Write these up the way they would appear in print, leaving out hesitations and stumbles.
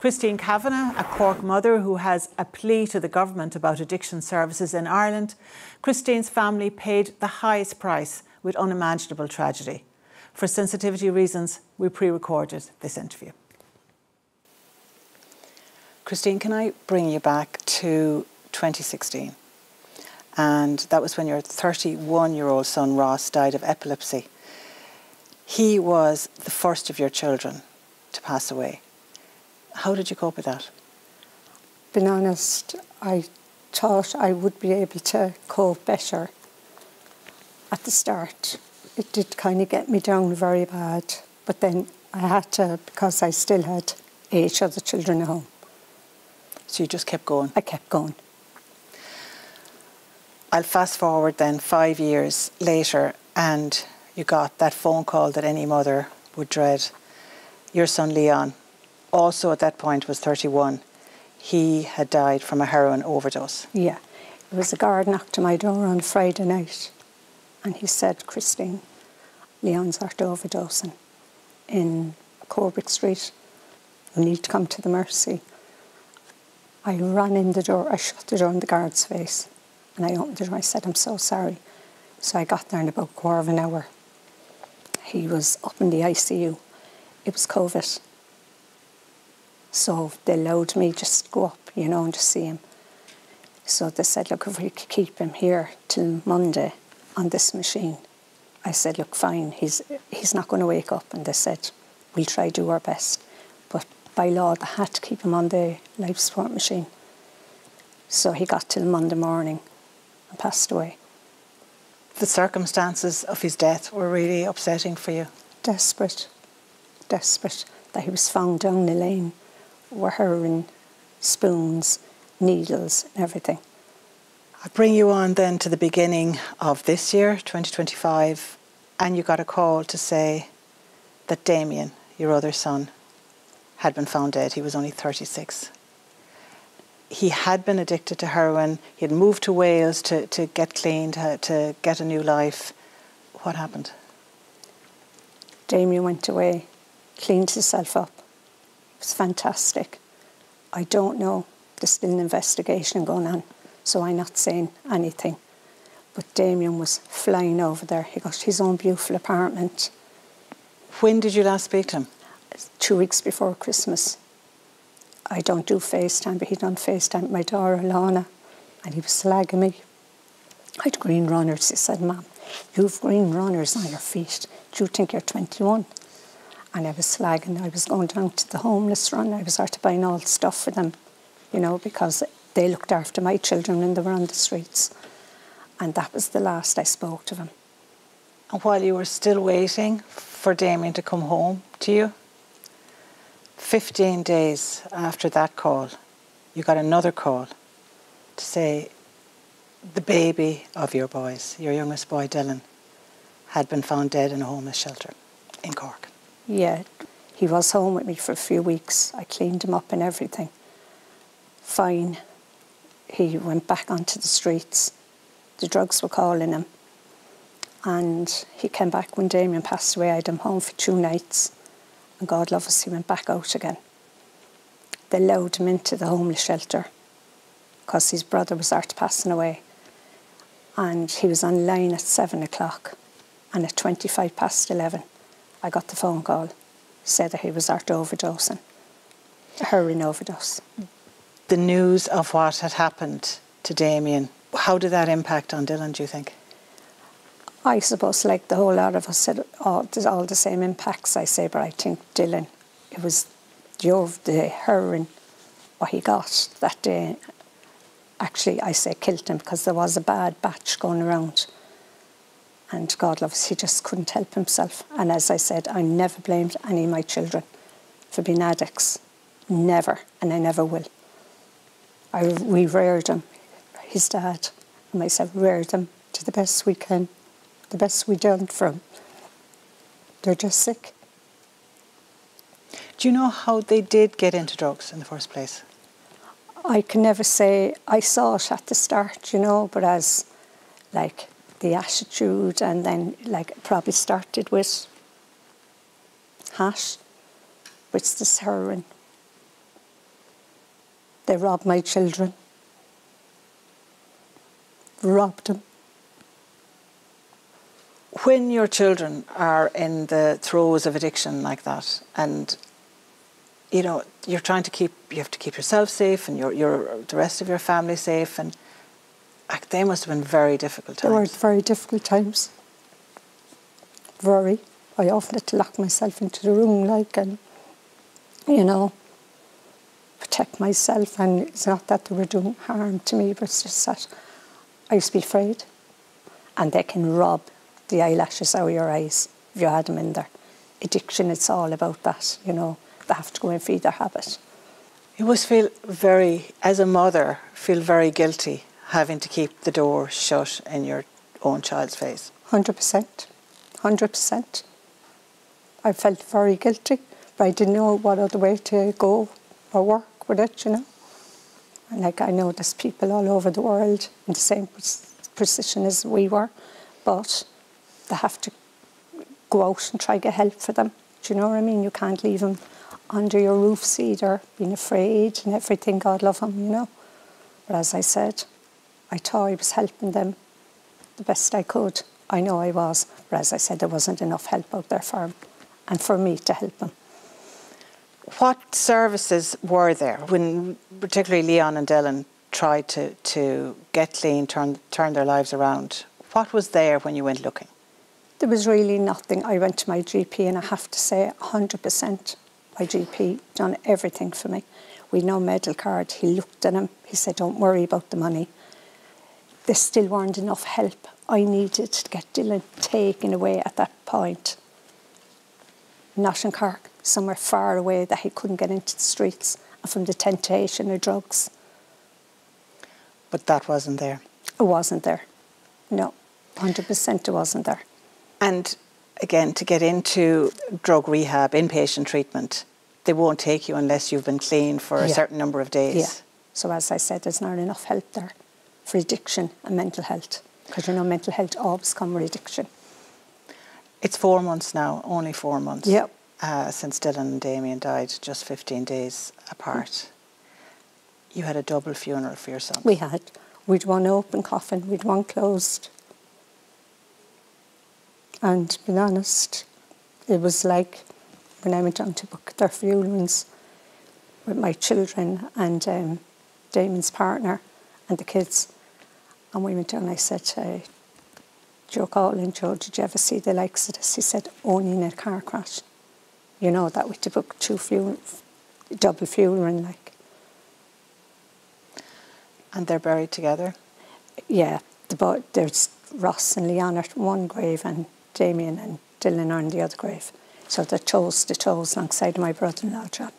Christine Kavanagh, a Cork mother who has a plea to the government about addiction services in Ireland. Christine's family paid the highest price with unimaginable tragedy. For sensitivity reasons, we pre-recorded this interview. Christine, can I bring you back to 2016? And that was when your 31-year-old son, Ross, died of epilepsy. He was the first of your children to pass away. How did you cope with that? Being honest, I thought I would be able to cope better at the start. It did kind of get me down very bad, but then I had to, because I still had 8 other children at home. So you just kept going? I kept going. I'll fast forward then 5 years later, and you got that phone call that any mother would dread. Your son Leon, also at that point was 31. He had died from a heroin overdose. Yeah. It was a guard knocked to my door on Friday night, and he said, Christine, Leon's after overdosing in Cork Street. You need to come to the Mercy. I ran in the door, I shut the door in the guard's face, and I opened the door. I said, I'm so sorry. So I got there in about a quarter of an hour. He was up in the ICU. It was COVID. So they allowed me just to go up, you know, and just see him. So they said, look, if we could keep him here till Monday on this machine. I said, look, fine, he's not going to wake up. And they said, we'll try to do our best. But by law, they had to keep him on the life support machine. So he got till Monday morning and passed away. The circumstances of his death were really upsetting for you? Desperate, desperate that he was found down the lane with heroin, spoons, needles and everything. I bring you on then to the beginning of this year, 2025, and you got a call to say that Damien, your other son, had been found dead. He was only 36. He had been addicted to heroin. He had moved to Wales to get clean, to get a new life. What happened? Damien went away, cleaned himself up. It was fantastic. I don't know. There's still an investigation going on, so I'm not saying anything. But Damien was flying over there. He got his own beautiful apartment. When did you last speak to him? 2 weeks before Christmas. I don't do FaceTime, but he done FaceTime with my daughter, Lana, and he was slagging me. I had green runners. He said, Mum, you've green runners on your feet. Do you think you're 21? And I was slagging. I was going down to the homeless run. I was out buying all the stuff for them, you know, because they looked after my children when they were on the streets. And that was the last I spoke to them. And while you were still waiting for Damien to come home to you, 15 days after that call, you got another call to say the baby of your boys, your youngest boy, Dylan, had been found dead in a homeless shelter in Cork. Yeah, he was home with me for a few weeks. I cleaned him up and everything. Fine. He went back onto the streets. The drugs were calling him. And he came back when Damien passed away. I had him home for 2 nights. And God love us, he went back out again. They allowed him into the homeless shelter because his brother was after passing away. And he was online at 7 o'clock. And at 11:25, I got the phone call, said that he was after overdosing, a heroin overdose. The news of what had happened to Damien, how did that impact on Dylan, do you think? I suppose, like the whole lot of us said, there's all the same impacts, I say, but I think Dylan, it was the heroin, what he got that day, actually, I say killed him, because there was a bad batch going around. And God loves, he just couldn't help himself. And as I said, I never blamed any of my children for being addicts. Never, and I never will. We reared him, his dad and myself reared him to the best we can. The best we done for them. They're just sick. Do you know how they did get into drugs in the first place? I can never say. I saw it at the start, you know, but as like the attitude, and then like it probably started with hash, which is heroin. They robbed my children. Robbed them. When your children are in the throes of addiction like that, and you know you have to keep yourself safe and the rest of your family safe, and they must have been very difficult times. They were very difficult times. Very. I often had to lock myself into the room, and protect myself. And it's not that they were doing harm to me, but it's just that I used to be afraid. And they can rob the eyelashes out of your eyes if you had them in there. Addiction, it's all about that, They have to go and feed their habit. You must feel as a mother, feel very guilty having to keep the door shut in your own child's face. 100%. 100%. I felt very guilty, but I didn't know what other way to go or work with it, And I know there's people all over the world in the same position as we were, but they have to go out and try to get help for them. Do you know what I mean? You can't leave them under your roofs either, being afraid and everything. God love them, But as I said, I thought I was helping them the best I could. I know I was, but as I said, there wasn't enough help out there for them and for me to help them. What services were there when particularly Leon and Dylan tried to get clean, turn their lives around? What was there when you went looking? There was really nothing. I went to my GP, and I have to say 100% my GP done everything for me. We had no medical card. He looked at him. He said, don't worry about the money. There still weren't enough help. I needed to get Dylan taken away at that point. Not in Cork, somewhere far away that he couldn't get into the streets and from the temptation of drugs. But that wasn't there? It wasn't there. No, 100% it wasn't there. And again, to get into drug rehab, inpatient treatment, they won't take you unless you've been clean for a certain number of days. Yeah. So as I said, there's not enough help there for addiction and mental health. Because mental health always comes with addiction. It's 4 months now, only 4 months. Yep. Since Dylan and Damien died, just 15 days apart. You had a double funeral for your son. We had. We'd one open coffin, we'd one closed. And to be honest, it was like when I went down to book their funerals with my children and Damien's partner and the kids. And we went down, I said, Joe Coughlan, Joe, did you ever see the likes of this? He said, only in a car crash. That we had to book double funeral, And they're buried together? Yeah, there's Ross and Leon at one grave and Damien and Dylan are in the other grave. So they're toes to toes alongside my brother-in-law, John.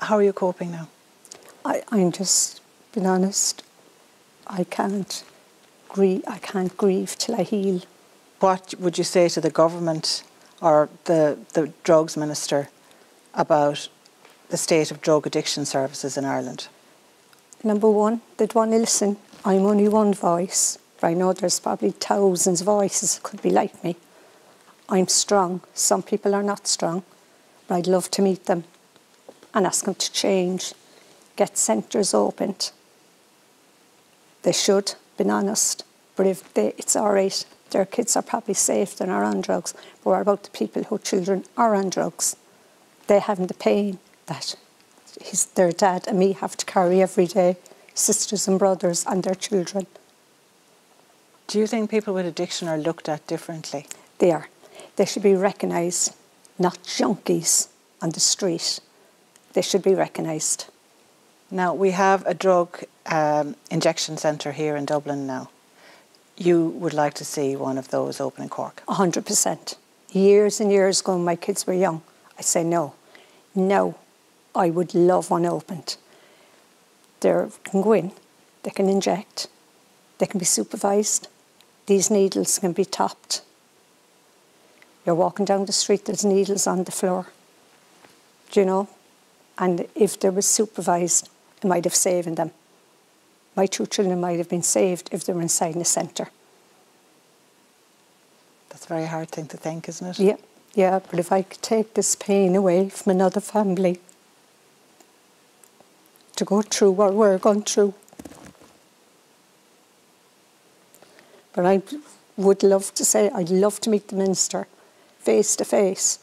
How are you coping now? I'm just being honest. I can't grieve till I heal. What would you say to the government or the drugs minister about the state of drug addiction services in Ireland? Number one, they'd want to listen. I'm only one voice, but I know there's probably thousands of voices that could be like me. I'm strong. Some people are not strong, but I'd love to meet them and ask them to change, get centres opened. They should, being honest, but it's all right. Their kids are probably safe, they're not on drugs. But what about the people whose children are on drugs? They haven't the pain that their dad and me have to carry every day, sisters and brothers and their children. Do you think people with addiction are looked at differently? They are. They should be recognised, not junkies on the street. They should be recognised. Now, we have a drug injection centre here in Dublin now. You would like to see one of those open in Cork? 100%. Years and years ago when my kids were young, I'd say no. No, I would love one opened. They can go in, they can inject, they can be supervised. These needles can be topped. You're walking down the street, there's needles on the floor. Do you know? And if they were supervised, it might have saved them. My 2 children might have been saved if they were inside a centre. That's a very hard thing to think, isn't it? Yeah, yeah, but if I could take this pain away from another family, to go through what we're going through. But I would love to say, I'd love to meet the minister face to face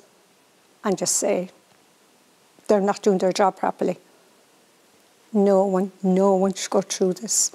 and just say, they're not doing their job properly. No one should go through this.